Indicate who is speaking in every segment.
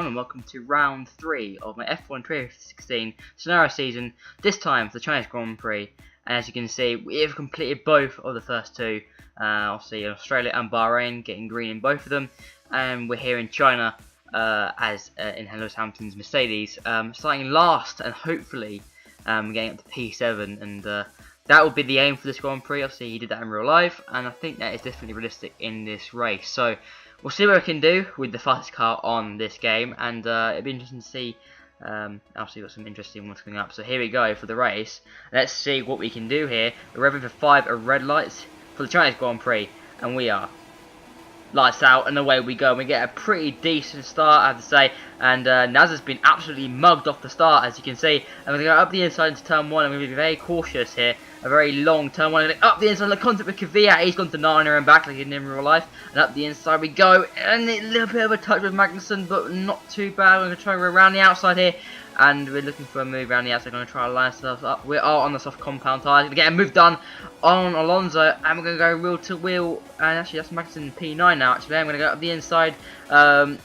Speaker 1: everyone, and welcome to round 3 of my F1 2016 scenario season, this time for the Chinese Grand Prix. And as you can see, we have completed both of the first two, obviously Australia and Bahrain, getting green in both of them, and we're here in China in Lewis Hamilton's Mercedes, starting last and hopefully getting up to P7, and that will be the aim for this Grand Prix. Obviously he did that in real life, and I think that is definitely realistic in this race. So we'll see what we can do with the fastest car on this game, and it'll be interesting to see. Obviously got some interesting ones coming up. So here we go for the race. Let's see what we can do here. We're revving for 5 red lights for the Chinese Grand Prix, and we are lights out and away we go. We get a pretty decent start, I have to say, and Naz has been absolutely mugged off the start, as you can see. I'm going to go up the inside into turn 1. I'm going to be very cautious here. A very long turn 1. Up the inside, the contact with Kvyat. He's gone to Nana and back like he did in real life. And up the inside we go. And a little bit of a touch with Magnussen, but not too bad. We're going to try around the outside here. And we're looking for a move around the outside. We're going to try to line ourselves up. We are on the soft compound tyres. We're going to get a move done on Alonso. And we're going to go wheel to wheel. And actually, that's Magnussen P9 now, actually. I'm going to go up the inside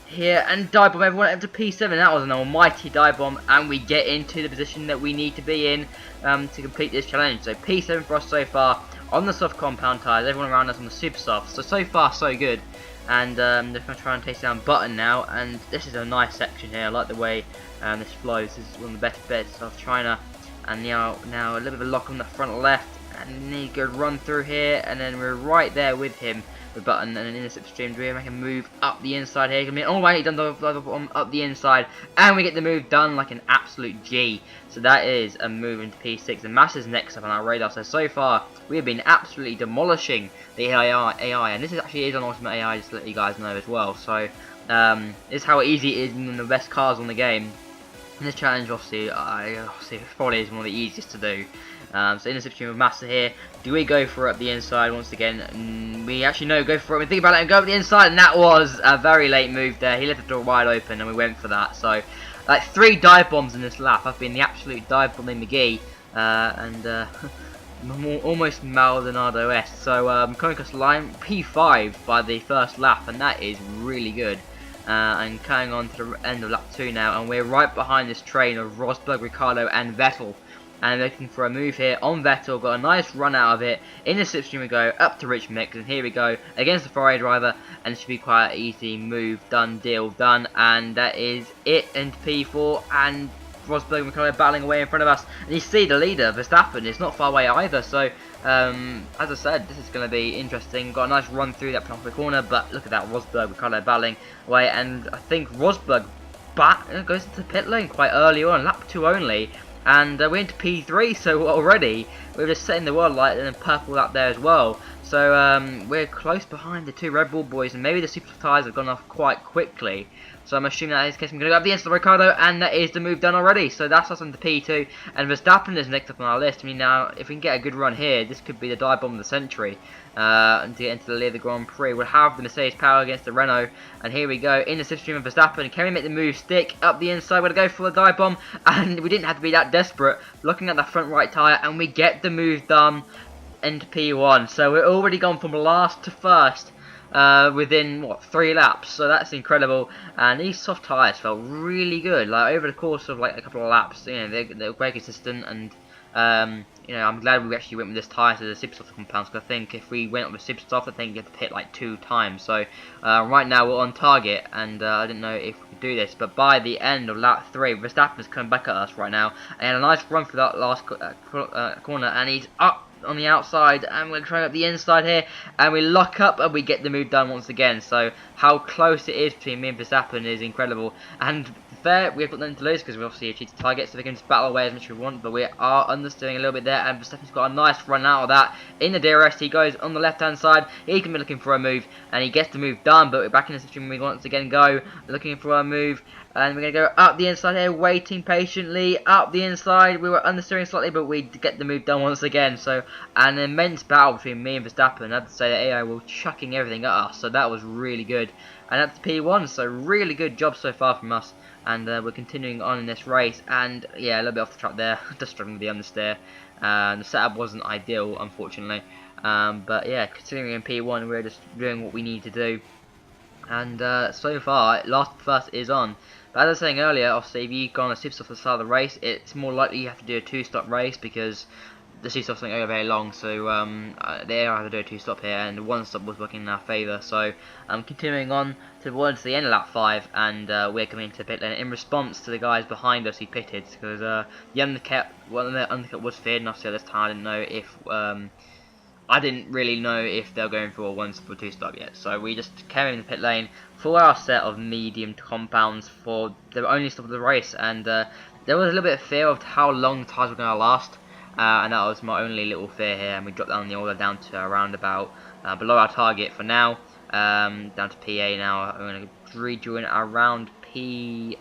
Speaker 1: here and dive bomb everyone up to P7. That was an almighty dive bomb. And we get into the position that we need to be in to complete this challenge. So P7 for us so far on the soft compound tyres. Everyone around us on the super soft. So far, so good. And they're going to try and take down Button now. And this is a nice section here. I like the way this flows. This is one of the better bits of China. And now a little bit of a lock on the front left. And need to go run through here. And then we're right there with him, with Button. And then in the slipstream, do we make a move up the inside here? All right, done up the inside. And we get the move done like an absolute G. So that is a move into P6. And Massa's next up on our radar. So far, we have been absolutely demolishing the AI. And this actually is an ultimate AI, just to let you guys know as well. So this is how easy it is in the best cars on the game. And this challenge, obviously probably is one of the easiest to do. So in the situation with Massa here, do we go for it up the inside once again? We actually no, go for it. We think about it and go up the inside, and that was a very late move there. He left the door wide open, and we went for that. So like 3 dive bombs in this lap. I've been the absolute dive bombing McGee, and almost Maldonado-esque. So coming across the line, P5 by the first lap, and that is really good. And carrying on to the end of lap 2 now, and we're right behind this train of Rosberg, Ricardo, and Vettel. And looking for a move here on Vettel, got a nice run out of it. In the slipstream we go, up to Rich Mix, and here we go, against the Ferrari driver, and it should be quite an easy move, done, deal, done, and that is it into P4, and Rosberg and Ricardo battling away in front of us, and you see the leader, Verstappen, is not far away either, so, as I said, this is going to be interesting. Got a nice run through that penalty corner, but look at that, Rosberg, Ricardo battling away, and I think Rosberg goes into the pit lane quite early on, lap 2 only. And we're into P3, so already we're just setting the world light and then purple up there as well. So we're close behind the 2 Red Bull boys, and maybe the super tyres have gone off quite quickly. So I'm assuming that is the case. I'm going to go up the inside of Ricardo, and that is the move done already. So that's us on the P2, and Verstappen is next up on our list. I mean, now if we can get a good run here, this could be the dive bomb of the century. And to get into the lead of the Grand Prix, we'll have the Mercedes power against the Renault, and here we go in the slipstream of Verstappen. Can we make the move stick up the inside? We're going to go for the dive bomb, and we didn't have to be that desperate. Looking at the front right tyre, and we get the move done into P1. So we're already gone from last to first within what, 3 laps. So that's incredible. And these soft tyres felt really good. Like over the course of like a couple of laps, you know, they're very consistent, and you know, I'm glad we actually went with this tyre to the super soft compounds, because I think if we went with super soft, I think you have to pit like 2 times. So right now we're on target, and I didn't know if we could do this, but by the end of lap 3, Verstappen's coming back at us right now, and he had a nice run for that last corner, and he's up on the outside, and we're trying up the inside here, and we lock up, and we get the move done once again. So how close it is between me and Verstappen is incredible, and fair, we've got nothing to lose because we obviously achieved the target, so we can just battle away as much as we want, but we are understeering a little bit there, and Verstappen's got a nice run out of that. In the DRS, he goes on the left hand side, he can be looking for a move, and he gets the move done, but we're back in the situation we once again go, looking for a move, and we're going to go up the inside here, waiting patiently, up the inside. We were understeering slightly, but we get the move done once again. So an immense battle between me and Verstappen. I have to say that AI were chucking everything at us, so that was really good. And that's P1, so really good job so far from us. And we're continuing on in this race, and yeah, a little bit off the track there, just struggling with the understeer. The setup wasn't ideal, unfortunately. But yeah, continuing in P1, we're just doing what we need to do. And so far, last first is on. But as I was saying earlier, obviously if you go on a super stop at the start of the race, it's more likely you have to do a 2-stop race because the 2-stops don't go very long. So they have to do a 2-stop here, and the 1-stop was working in our favour. So continuing on towards the end of lap 5, and we're coming into pit lane in response to the guys behind us who pitted, because the undercut was feared, and obviously at this time I didn't really know if they were going for a 1-stop or 2-stop yet. So we just came in the pit lane for our set of medium compounds for the only stop of the race, and there was a little bit of fear of how long the tyres were going to last, and that was my only little fear here. And we dropped down the order down to around about below our target for now, down to PA now. I'm going to rejoin around P11,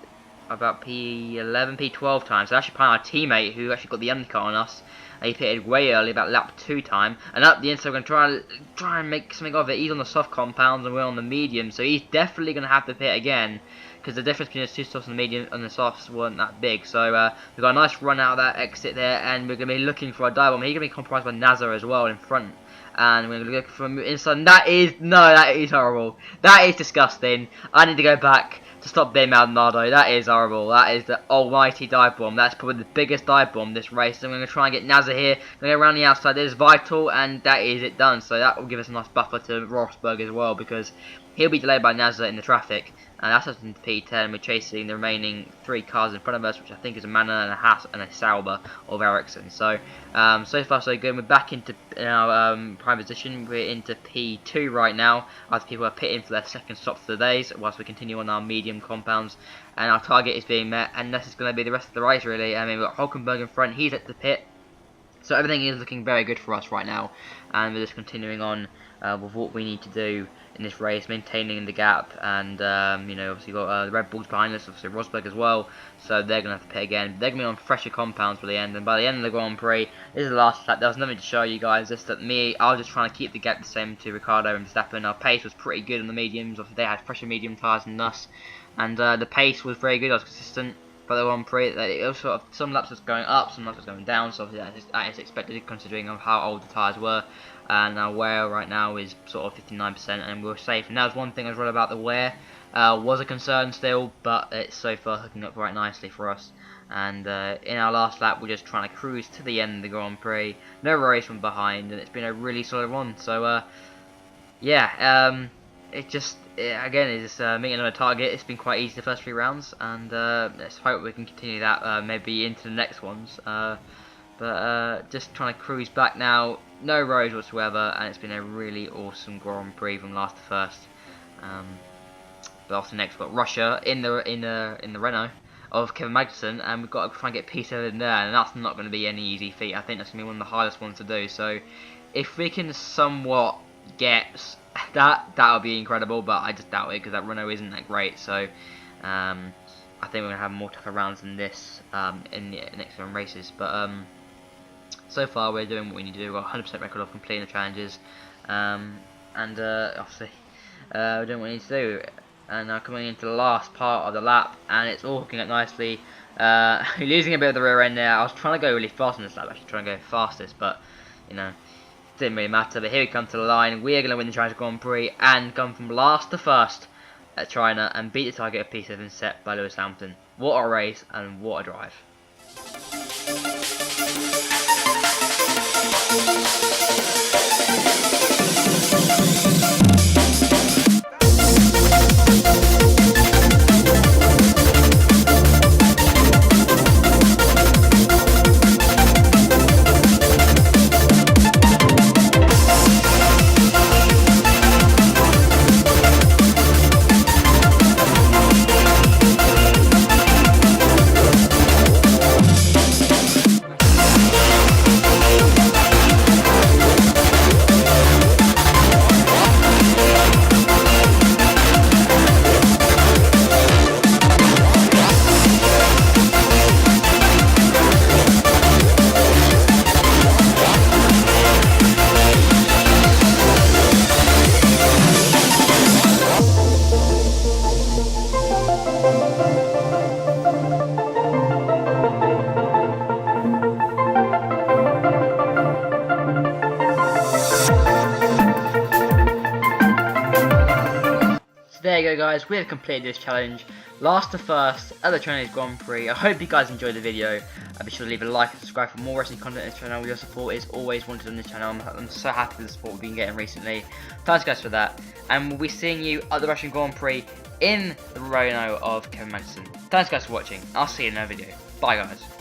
Speaker 1: P12 time. So actually playing our teammate who actually got the undercut on us. He pitted way early, about lap 2 time, and up the inside we're going to try and make something of it. He's on the soft compounds and we're on the medium, so he's definitely going to have to pit again, because the difference between the 2 softs and the medium and the softs weren't that big. So we've got a nice run out of that exit there, and we're going to be looking for a dive bomb. He's going to be compromised by Nazar as well in front, and we're going to look from inside. And that is horrible. That is disgusting. I need to go back to stop being Maldonado. That is horrible. That is the almighty dive bomb. That's probably the biggest dive bomb this race. So I'm going to try and get Nazar here. I'm going to go around the outside. There's Vital, and that is it done. So that will give us a nice buffer to Rosberg as well, because he'll be delayed by Nazar in the traffic. And that's us into P10. We're chasing the remaining 3 cars in front of us, which I think is a Manor and a Haas and a Sauber of Ericsson. So, so far so good. We're back into our prime position. We're into P2 right now, as people are pitting for their second stop for the days, whilst we continue on our medium compounds. And our target is being met, and this is going to be the rest of the race, really. I mean, we've got Hulkenberg in front. He's at the pit. So everything is looking very good for us right now, and we're just continuing on with what we need to do in this race, maintaining the gap. And you know, obviously got the Red Bulls behind us, obviously Rosberg as well, so they're going to have to pit again. They're going to be on fresher compounds for the end, and by the end of the Grand Prix, this is the last lap. There was nothing to show you guys, just that I was just trying to keep the gap the same to Ricardo and Verstappen. Our pace was pretty good on the mediums, obviously they had fresher medium tyres than us, and the pace was very good. I was consistent. But the Grand Prix, it was sort of, some laps was going up, some laps was going down, so obviously that is expected considering of how old the tyres were. And our wear right now is sort of 59%, and we're safe. And that was one thing I was right about the wear, was a concern still, but it's so far hooking up right nicely for us. And in our last lap, we're just trying to cruise to the end of the Grand Prix, no worries from behind, and it's been a really solid one. So yeah, again, it's meeting another target. It's been quite easy the first 3 rounds, and let's hope we can continue that maybe into the next ones. But just trying to cruise back now, no roads whatsoever, and it's been a really awesome Grand Prix from last to first. But after next, we've got Russia in the Renault of Kevin Magnussen, and we've got to try and get P7 in there, and that's not going to be any easy feat. I think that's going to be one of the hardest ones to do. So if we can somewhat get that would be incredible, but I just doubt it because that Renault isn't that great. So I think we're going to have more tougher rounds than this in the next 1 races. But so far we're doing what we need to do. We've got 100% record of completing the challenges, and obviously we're doing what we need to do. And now coming into the last part of the lap, and it's all hooking up nicely. Losing a bit of the rear end there. I was trying to go really fast on this lap, actually trying to go fastest, but you know, didn't really matter. But here we come to the line. We are going to win the China Grand Prix and come from last to first at China and beat the target of P7 set by Lewis Hamilton. What a race and what a drive. So there you go guys, we have completed this challenge. Last to first at the Chinese Grand Prix. I hope you guys enjoyed the video. Be sure to leave a like and subscribe for more wrestling content on this channel. Your support is always wanted on this channel. I'm so happy with the support we've been getting recently. Thanks guys for that. And we'll be seeing you at the Russian Grand Prix in the Renault of Kevin Madison. Thanks guys for watching. I'll see you in another video. Bye guys.